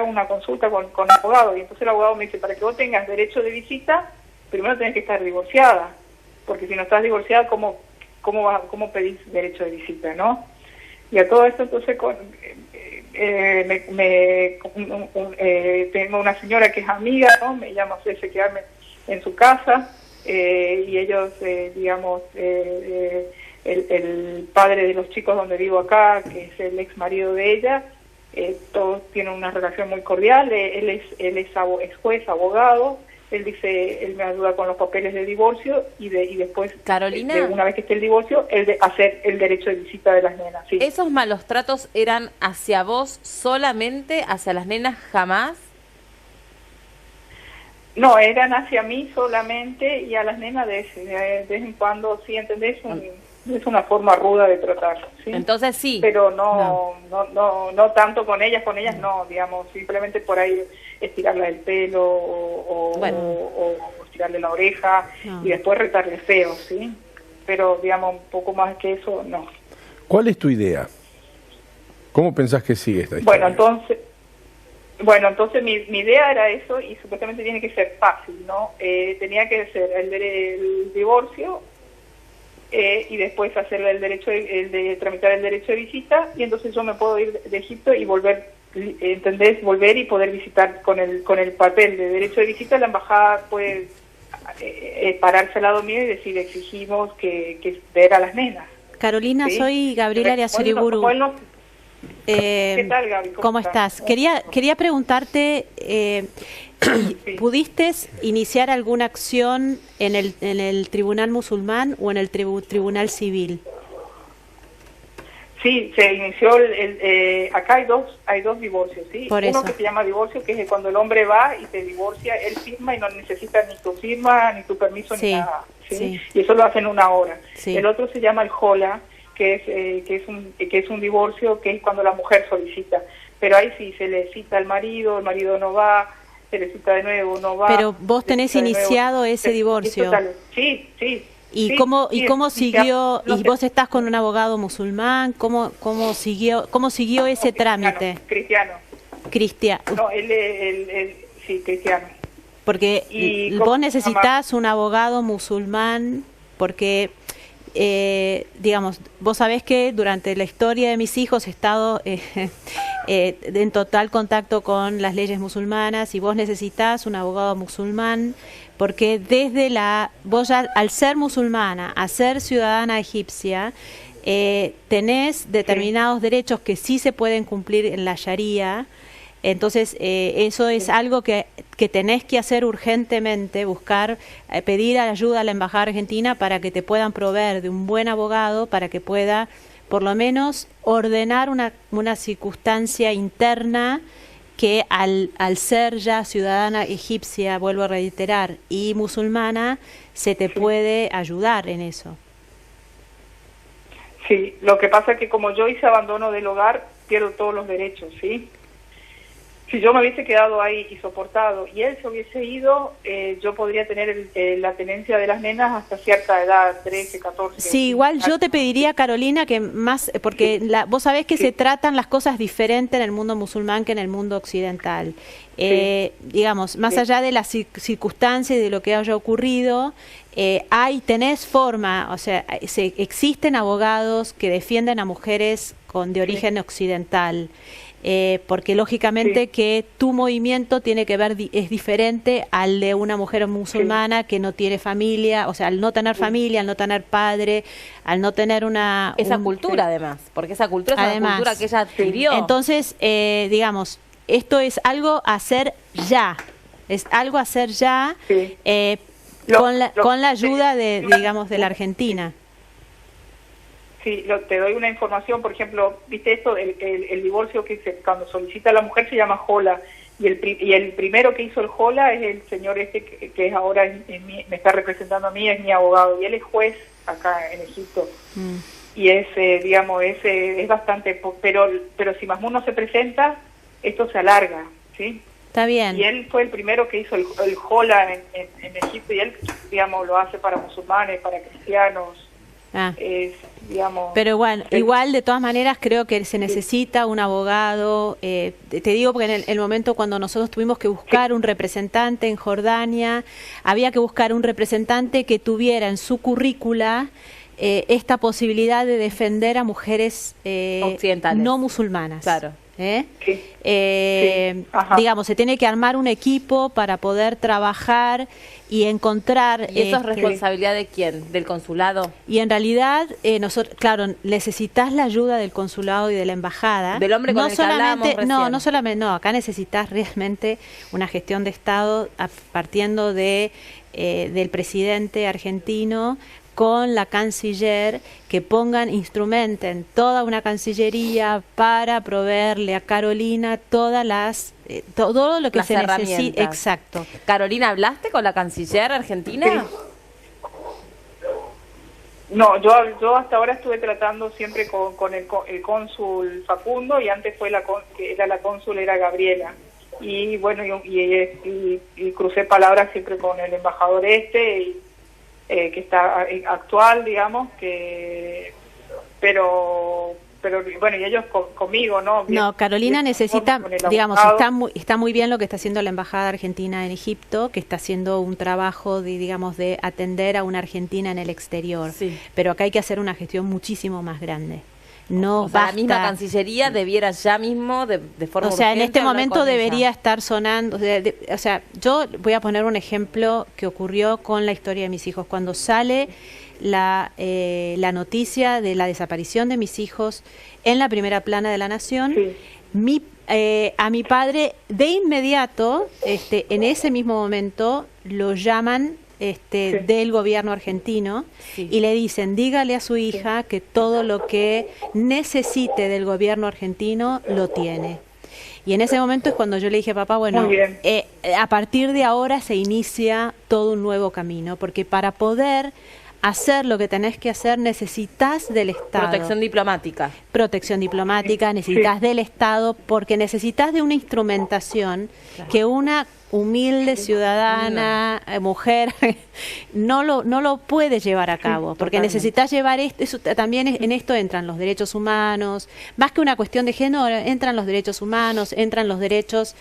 una consulta con el abogado. Y entonces el abogado me dice, para que vos tengas derecho de visita, primero tenés que estar divorciada, porque si no estás divorciada, ¿cómo pedís derecho de visita, no? Y a todo esto, entonces, tengo una señora que es amiga, ¿no? Me llama a ofrece quedarme en su casa, y ellos, digamos, el padre de los chicos donde vivo acá, que es el ex marido de ella, todos tienen una relación muy cordial. Él es juez, abogado. Él dice, él me ayuda con los papeles de divorcio y después, Carolina, una vez que esté el divorcio, hacer el derecho de visita de las nenas. ¿Sí? ¿Esos malos tratos eran hacia vos solamente, hacia las nenas jamás? No, eran hacia mí solamente, y a las nenas de vez en cuando, sí, ¿entendés? Es una forma ruda de tratar, ¿sí? Entonces sí. Pero no tanto con ellas no, digamos, simplemente por ahí. estirarle el pelo o estirarle la oreja y después retarle feo, ¿sí? Pero, digamos, un poco más que eso, no. ¿Cuál es tu idea? ¿Cómo pensás que sigue esta historia? Bueno, entonces mi idea era eso, y supuestamente tiene que ser fácil, ¿no? Tenía que ser el divorcio y después hacerle el de tramitar el derecho de visita, y entonces yo me puedo ir de Egipto y volver, ¿entendés? Volver y poder visitar con el papel de derecho de visita. La embajada puede pararse al lado mío y decir, exigimos que ver a las nenas. Carolina, ¿sí? Soy Gabriela Ariazoriburu. ¿Qué tal, Gaby? ¿Cómo estás? Quería preguntarte, ¿pudiste iniciar alguna acción en el tribunal musulmán o en el tribunal civil? Sí, se inició acá hay dos divorcios, ¿sí? Por Uno eso. que se llama divorcio, que es cuando el hombre va y te divorcia, él firma y no necesita ni tu firma, ni tu permiso, Sí, ni nada, ¿sí? sí. Y eso lo hacen una hora. Sí. El otro se llama el jola, que es un divorcio, que es cuando la mujer solicita. Pero ahí sí, se le cita al marido, el marido no va, se le cita de nuevo, no va. Pero vos tenés iniciado ese divorcio. Sí, sí. ¿Y sí, cómo sí, siguió? no ¿Y sé. vos estás con un abogado musulmán? ¿Cómo siguió ese trámite? Cristiano. Cristiano. No, sí, cristiano. Porque Y vos ¿cómo necesitas un abogado musulmán, porque, digamos, vos sabés que durante la historia de mis hijos he estado en total contacto con las leyes musulmanas, y vos necesitas un abogado musulmán, porque vos ya, al ser musulmana, a ser ciudadana egipcia, tenés determinados derechos que sí se pueden cumplir en la Sharia. Entonces, eso es algo que tenés que hacer urgentemente, buscar, pedir ayuda a la Embajada Argentina para que te puedan proveer de un buen abogado, para que pueda, por lo menos, ordenar una circunstancia interna que al ser ya ciudadana egipcia, vuelvo a reiterar, y musulmana, se te puede ayudar en eso. Sí, lo que pasa es que como yo hice abandono del hogar, pierdo todos los derechos, ¿sí? Si yo me hubiese quedado ahí y soportado y él se hubiese ido, yo podría tener la tenencia de las nenas hasta cierta edad, 13, 14. Sí, igual yo te pediría, Carolina, que más, porque vos sabés que se tratan las cosas diferentes en el mundo musulmán que en el mundo occidental. Digamos, más allá de las circunstancias y de lo que haya ocurrido, tenés forma, o sea, existen abogados que defienden a mujeres de origen occidental. Porque lógicamente que tu movimiento tiene que ver, es diferente al de una mujer musulmana que no tiene familia, o sea, al no tener familia, al no tener padre, al no tener esa cultura además, porque esa cultura es una cultura que ella adquirió. Entonces, digamos, esto es algo a hacer ya, con la ayuda digamos, de la Argentina. Sí, te doy una información, por ejemplo, viste esto, el divorcio cuando solicita la mujer se llama jola, y el primero que hizo el jola es el señor que es ahora me está representando a mí, es mi abogado, y él es juez acá en Egipto. Y es bastante, pero si Mahmoud no se presenta, esto se alarga, ¿sí? Está bien. Y él fue el primero que hizo el jola en Egipto, y él, digamos, lo hace para musulmanes, para cristianos. Pero bueno, igual de todas maneras creo que se necesita un abogado. Te digo porque en el momento cuando nosotros tuvimos que buscar un representante en Jordania, había que buscar un representante que tuviera en su currícula esta posibilidad de defender a mujeres occidentales, no musulmanas. Claro. Digamos, se tiene que armar un equipo para poder trabajar y encontrar... ¿Y eso es responsabilidad de quién? ¿Del consulado? Y en realidad, nosotros, claro, necesitas la ayuda del consulado y de la embajada. Del hombre con el que hablábamos recién. No solamente, acá necesitas realmente una gestión de Estado partiendo del presidente argentino, con la canciller, que instrumenten toda una cancillería para proveerle a Carolina todas todo lo que se necesita. Exacto. Carolina, ¿hablaste con la canciller argentina? Sí. No, yo hasta ahora estuve tratando siempre con el cónsul Facundo, y antes era la cónsul era Gabriela. y bueno, y crucé palabras siempre con el embajador que está actual, digamos, pero bueno, y ellos conmigo, ¿no? No, Carolina necesita, digamos, está muy bien lo que está haciendo la Embajada Argentina en Egipto, que está haciendo un trabajo de atender a una Argentina en el exterior. Sí. Pero acá hay que hacer una gestión muchísimo más grande. No basta. La misma Cancillería debiera ya mismo, de forma urgente, en este momento debería estar sonando. O sea, yo voy a poner un ejemplo que ocurrió con la historia de mis hijos. Cuando sale la noticia de la desaparición de mis hijos en la primera plana de La Nación, sí. A mi padre de inmediato, en ese mismo momento, lo llaman sí. del gobierno argentino sí. y le dicen, dígale a su hija sí. que todo lo que necesite del gobierno argentino lo tiene. Y en ese momento es cuando yo le dije, papá, bueno, a partir de ahora se inicia todo un nuevo camino, porque para poder hacer lo que tenés que hacer necesitas del Estado. Protección diplomática. Protección diplomática, necesitas del Estado, porque necesitas de una instrumentación que una humilde ciudadana, mujer, no lo puede llevar a cabo, porque necesitas llevar esto, también en esto entran los derechos humanos, más que una cuestión de género, entran los derechos humanos, entran los derechos,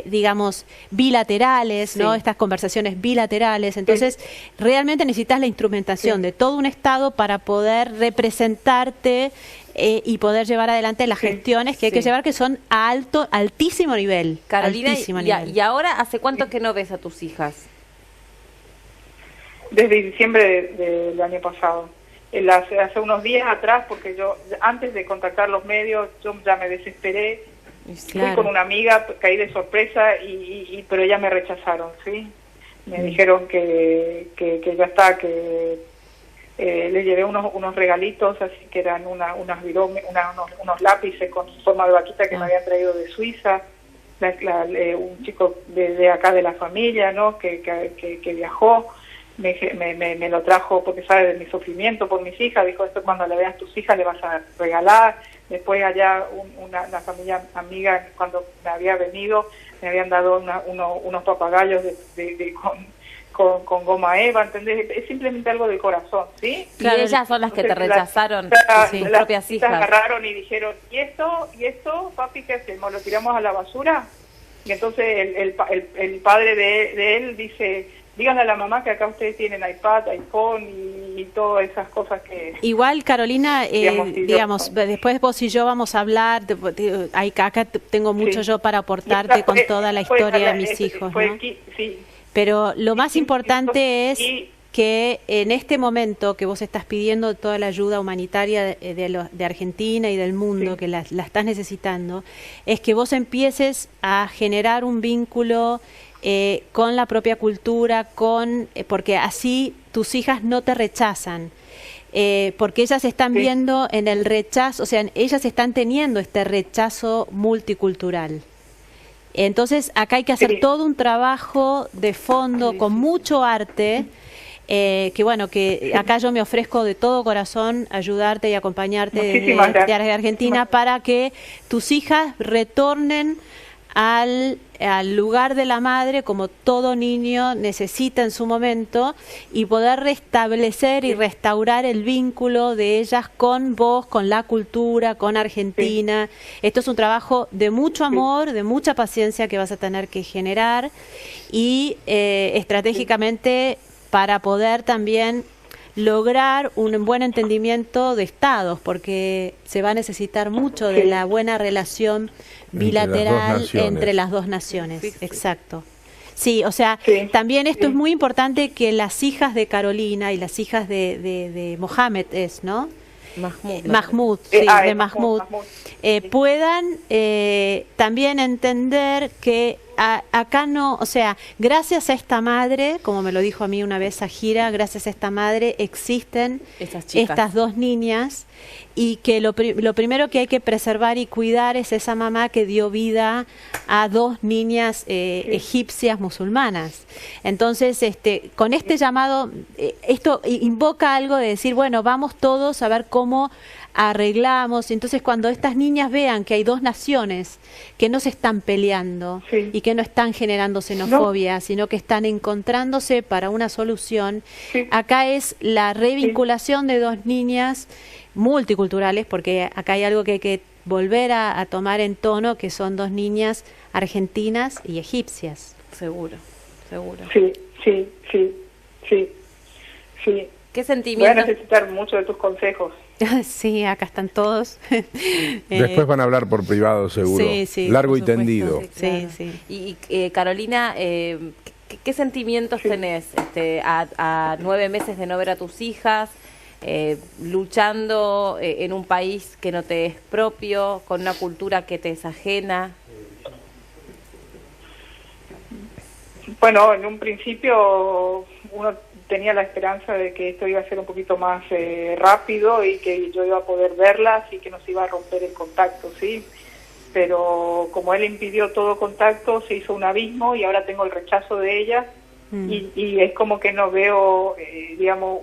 digamos, bilaterales, ¿no? Estas conversaciones bilaterales, entonces realmente necesitas la instrumentación de todo un Estado para poder representarte y poder llevar adelante las gestiones que hay que llevar, que son a altísimo nivel. Carolina, altísimo nivel. ¿Y ahora hace cuánto que no ves a tus hijas? Desde diciembre del año pasado. Hace unos días atrás, porque yo antes de contactar los medios, yo ya me desesperé. Claro. Fui con una amiga, caí de sorpresa, pero ya me rechazaron, ¿sí? Me dijeron que ya está, que le llevé unos regalitos, así que eran unos lápices con forma de vaquita que me habían traído de Suiza, un chico de acá de la familia, ¿no? que viajó, me lo trajo porque sabe de mi sufrimiento por mis hijas, dijo, esto cuando le veas a tus hijas le vas a regalar. Después allá una familia amiga, cuando me había venido, me habían dado unos papagayos con goma eva, ¿entendés? Es simplemente algo del corazón, ¿sí? Claro, y ellas son las que te rechazaron, tus propias hijas. Agarraron y dijeron, ¿y esto, papi, qué hacemos? ¿Lo tiramos a la basura? Y entonces el padre de él dice, díganle a la mamá que acá ustedes tienen iPad, iPhone y todas esas cosas que... Igual, Carolina, digamos, después vos y yo vamos a hablar, acá tengo mucho yo para aportarte con toda la historia de mis hijos, ¿no? Sí. Pero lo más importante es que en este momento que vos estás pidiendo toda la ayuda humanitaria de Argentina y del mundo, que la estás necesitando, es que vos empieces a generar un vínculo con la propia cultura, porque así tus hijas no te rechazan. Porque ellas están viendo en el rechazo, o sea, ellas están teniendo este rechazo multicultural. Entonces acá hay que hacer todo un trabajo de fondo con mucho arte, que acá yo me ofrezco de todo corazón ayudarte y acompañarte desde Argentina para que tus hijas retornen al lugar de la madre, como todo niño necesita en su momento, y poder restablecer y restaurar el vínculo de ellas con vos, con la cultura, con Argentina. Esto es un trabajo de mucho amor, de mucha paciencia que vas a tener que generar, y estratégicamente para poder también lograr un buen entendimiento de estados, porque se va a necesitar mucho de la buena relación bilateral entre las dos naciones. Exacto. Sí, o sea, también esto es muy importante, que las hijas de Carolina y las hijas de Mohamed ¿no? Mahmoud, de Mahmoud, puedan también entender que acá no, o sea, gracias a esta madre, como me lo dijo a mí una vez Sajira, gracias a esta madre existen estas dos niñas, y que lo primero que hay que preservar y cuidar es esa mamá que dio vida a dos niñas egipcias musulmanas. Entonces, con este llamado, esto invoca algo de decir, bueno, vamos todos a ver cómo arreglamos. Entonces, cuando estas niñas vean que hay dos naciones que no se están peleando Sí. y que no están generando xenofobia, sino que están encontrándose para una solución, Sí. acá es la revinculación de dos niñas multiculturales, porque acá hay algo que hay que volver a tomar en tono, que son dos niñas argentinas y egipcias. Seguro, seguro. Sí, sí, sí, sí, sí. ¿Qué Voy a sentimientos? necesitar mucho de tus consejos. Sí, acá están todos. Después van a hablar por privado, seguro. Sí, sí, Largo por y supuesto. tendido. Sí, sí. Y Carolina, ¿qué sentimientos tenés a 9 meses de no ver a tus hijas, luchando en un país que no te es propio, con una cultura que te es ajena? Bueno, en un principio uno tenía la esperanza de que esto iba a ser un poquito más rápido y que yo iba a poder verlas y que nos iba a romper el contacto, ¿sí? Pero como él impidió todo contacto, se hizo un abismo y ahora tengo el rechazo de ella y es como que no veo, digamos,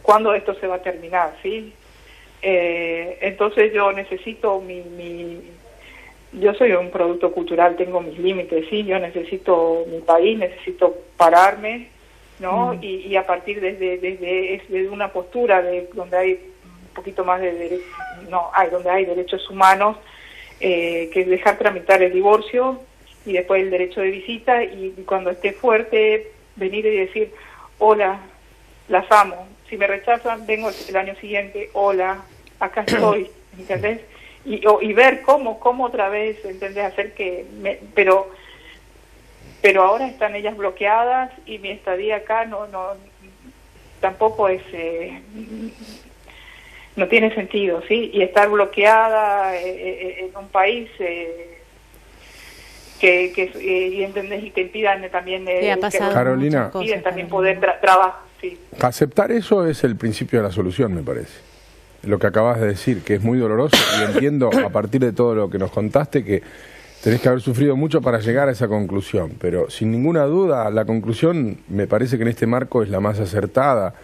cuándo esto se va a terminar, ¿sí? Entonces yo necesito yo soy un producto cultural, tengo mis límites, sí, yo necesito mi país, necesito pararme, ¿no? Y a partir desde una postura donde hay un poquito más de donde hay derechos humanos, que es dejar tramitar el divorcio y después el derecho de visita y cuando esté fuerte venir y decir, hola, las amo, si me rechazan vengo el año siguiente, hola, acá estoy, ¿entendés? Y ver cómo otra vez, ¿entendés? Hacer que pero ahora están ellas bloqueadas y mi estadía acá tampoco es no tiene sentido, ¿sí? Y estar bloqueada en un país y entendés y te impidan también ha pasado Carolina, muchas cosas, piden también Carolina. poder trabajar, sí. aceptar eso es el principio de la solución, me parece. Lo que acabas de decir, que es muy doloroso, y entiendo a partir de todo lo que nos contaste que tenés que haber sufrido mucho para llegar a esa conclusión, pero sin ninguna duda la conclusión me parece que en este marco es la más acertada,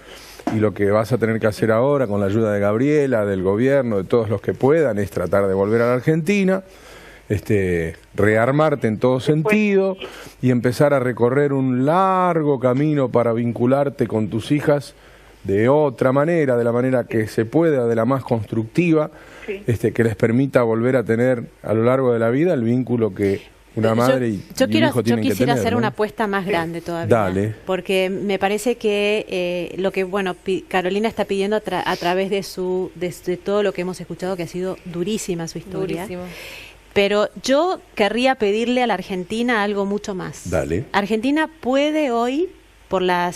y lo que vas a tener que hacer ahora con la ayuda de Gabriela, del gobierno, de todos los que puedan, es tratar de volver a la Argentina, rearmarte en todo sentido y empezar a recorrer un largo camino para vincularte con tus hijas de otra manera, de la manera que se pueda, de la más constructiva, Sí. que les permita volver a tener a lo largo de la vida el vínculo que una madre y un hijo tienen que quisiera tener. hacer ¿no? una apuesta más grande todavía. Dale. Porque me parece que lo que Carolina está pidiendo a través de todo lo que hemos escuchado, que ha sido durísima su historia. Durísimo. Pero yo querría pedirle a la Argentina algo mucho más. Dale. Argentina puede hoy, por la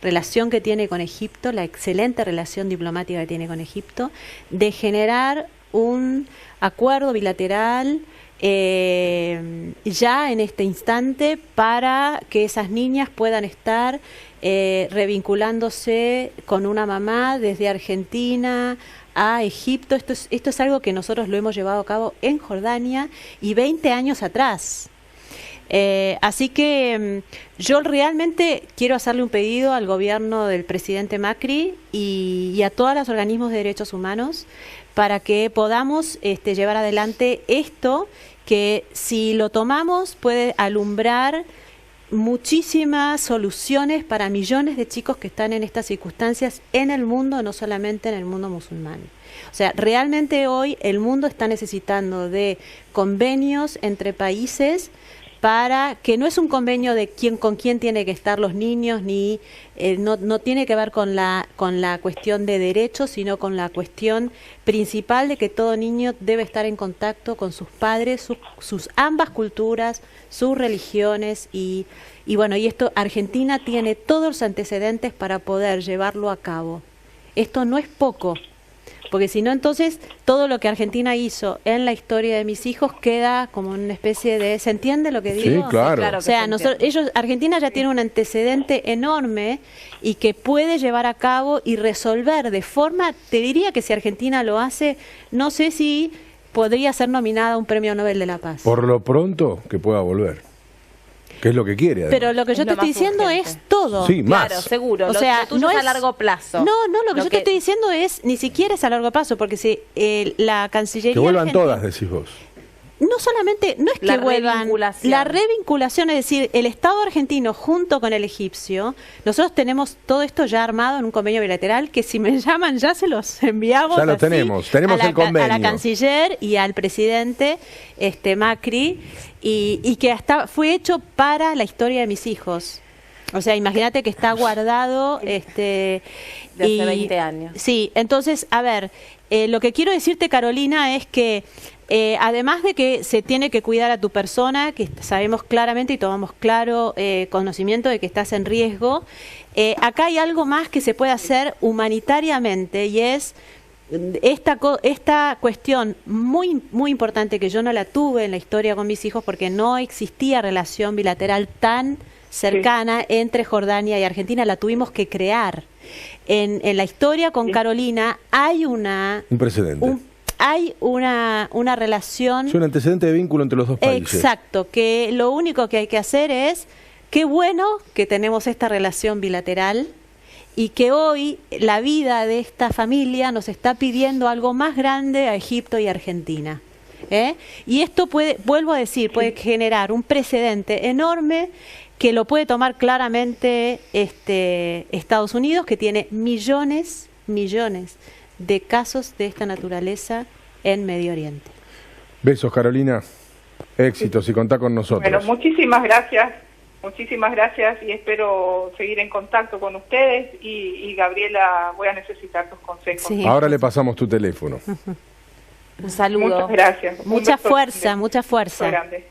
relación que tiene con Egipto, la excelente relación diplomática que tiene con Egipto, de generar un acuerdo bilateral ya en este instante para que esas niñas puedan estar revinculándose con una mamá desde Argentina a Egipto. Esto es algo que nosotros lo hemos llevado a cabo en Jordania y 20 años atrás. Así que yo realmente quiero hacerle un pedido al gobierno del presidente Macri y a todos los organismos de derechos humanos para que podamos llevar adelante esto, que si lo tomamos puede alumbrar muchísimas soluciones para millones de chicos que están en estas circunstancias en el mundo, no solamente en el mundo musulmán. O sea, realmente hoy el mundo está necesitando de convenios entre países para que no es un convenio de con quién tiene que estar los niños, ni no tiene que ver con la cuestión de derechos, sino con la cuestión principal de que todo niño debe estar en contacto con sus padres, sus ambas culturas, sus religiones y bueno, y esto Argentina tiene todos los antecedentes para poder llevarlo a cabo. Esto no es poco. Porque si no, entonces, todo lo que Argentina hizo en la historia de mis hijos queda como una especie de... ¿Se entiende lo que digo? Sí, claro. claro. O sea, Argentina ya tiene un antecedente enorme y que puede llevar a cabo y resolver de forma... Te diría que si Argentina lo hace, no sé si podría ser nominada a un premio Nobel de la Paz. Por lo pronto, que pueda volver. Que es lo que quiere. Además. Pero lo que yo Es te lo estoy más diciendo urgente. es todo. Sí, más. Claro, seguro. O Lo sea, tuyo no es a es largo plazo. No, lo que yo te estoy diciendo es, ni siquiera es a largo plazo, porque si la Cancillería Que vuelvan argentina- todas, decís vos. No solamente, no es que La vuelvan, revinculación. la revinculación, es decir, el Estado argentino junto con el egipcio, nosotros tenemos todo esto ya armado en un convenio bilateral que si me llaman ya se los enviamos. Ya lo así tenemos a la, el convenio. a la canciller y al presidente Macri, y que hasta fue hecho para la historia de mis hijos. O sea, imagínate que está guardado De hace 20 años. Sí, entonces, a ver, lo que quiero decirte, Carolina, es que además de que se tiene que cuidar a tu persona, que sabemos claramente y tomamos claro conocimiento de que estás en riesgo, acá hay algo más que se puede hacer humanitariamente, y es esta cuestión muy, muy importante que yo no la tuve en la historia con mis hijos porque no existía relación bilateral tan cercana entre Jordania y Argentina, la tuvimos que crear. En la historia con Carolina hay Un precedente. hay una relación. Es un antecedente de vínculo entre los dos países. Exacto, que lo único que hay que hacer es, qué bueno que tenemos esta relación bilateral y que hoy la vida de esta familia nos está pidiendo algo más grande a Egipto y Argentina. Y esto puede, vuelvo a decir, puede generar un precedente enorme que lo puede tomar claramente Estados Unidos, que tiene millones de casos de esta naturaleza en Medio Oriente. Besos, Carolina. Éxitos y contá con nosotros. Bueno, muchísimas gracias y espero seguir en contacto con ustedes y Gabriela, voy a necesitar tus consejos. Sí. Ahora le pasamos tu teléfono. Un saludo. Muchas gracias. Un Mucha beso fuerza, grande. mucha fuerza. Grande.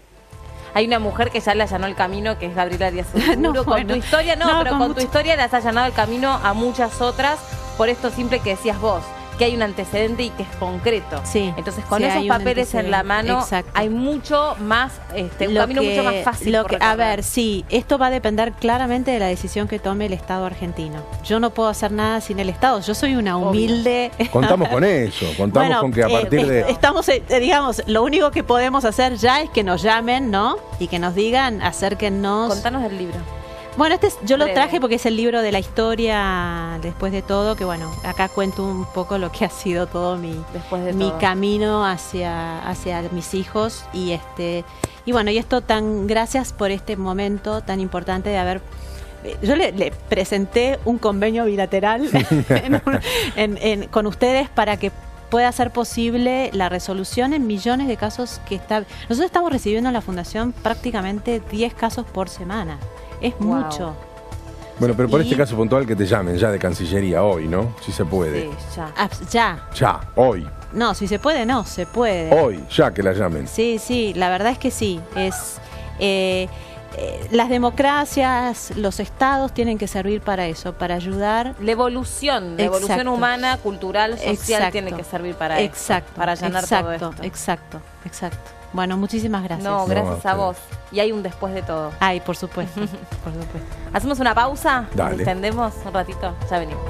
Hay una mujer que ya le allanó el camino, que es Gabriela Díaz Urburu. No, con bueno. tu historia, No, pero con con tu mucho- historia le has allanado el camino a muchas otras, por esto simple que decías vos, que hay un antecedente y que es concreto. Sí, Entonces, con sí, esos hay un papeles en la antecedente, mano, exacto. hay mucho más, un camino mucho más fácil. por a recorrer. ver, sí, esto va a depender claramente de la decisión que tome el Estado argentino. Yo no puedo hacer nada sin el Estado. Yo soy una humilde. Contamos con eso. Contamos Bueno, con que a partir de... estamos, digamos, lo único que podemos hacer ya es que nos llamen, ¿no? Y que nos digan, acérquennos. Contanos el libro. Bueno, yo lo Breve. traje porque es el libro de la historia después de todo, que bueno, acá cuento un poco lo que ha sido todo Después de mi todo. camino hacia mis hijos y bueno, y esto gracias por este momento tan importante de haber. Yo le presenté un convenio bilateral con ustedes para que pueda ser posible la resolución en millones de casos que nosotros estamos recibiendo en la Fundación prácticamente 10 casos por semana. Es Wow. mucho. Bueno, pero por Y- este caso puntual que te llamen ya de Cancillería hoy, ¿no? Si se puede. Sí, ya. Ya. Ya, hoy. No, si se puede, no, se puede. Hoy, ya que la llamen. Sí, sí, la verdad es que sí. Las democracias, los estados tienen que servir para eso, para ayudar. La evolución Exacto. humana, cultural, social, Exacto. tiene que servir para eso. Exacto, Para allanar exacto, todo esto. exacto. Bueno, muchísimas gracias. No, gracias No, a vos. Y hay un después de todo. Ay, por supuesto, por supuesto. Hacemos una pausa. Dale. Extendemos un ratito. Ya venimos.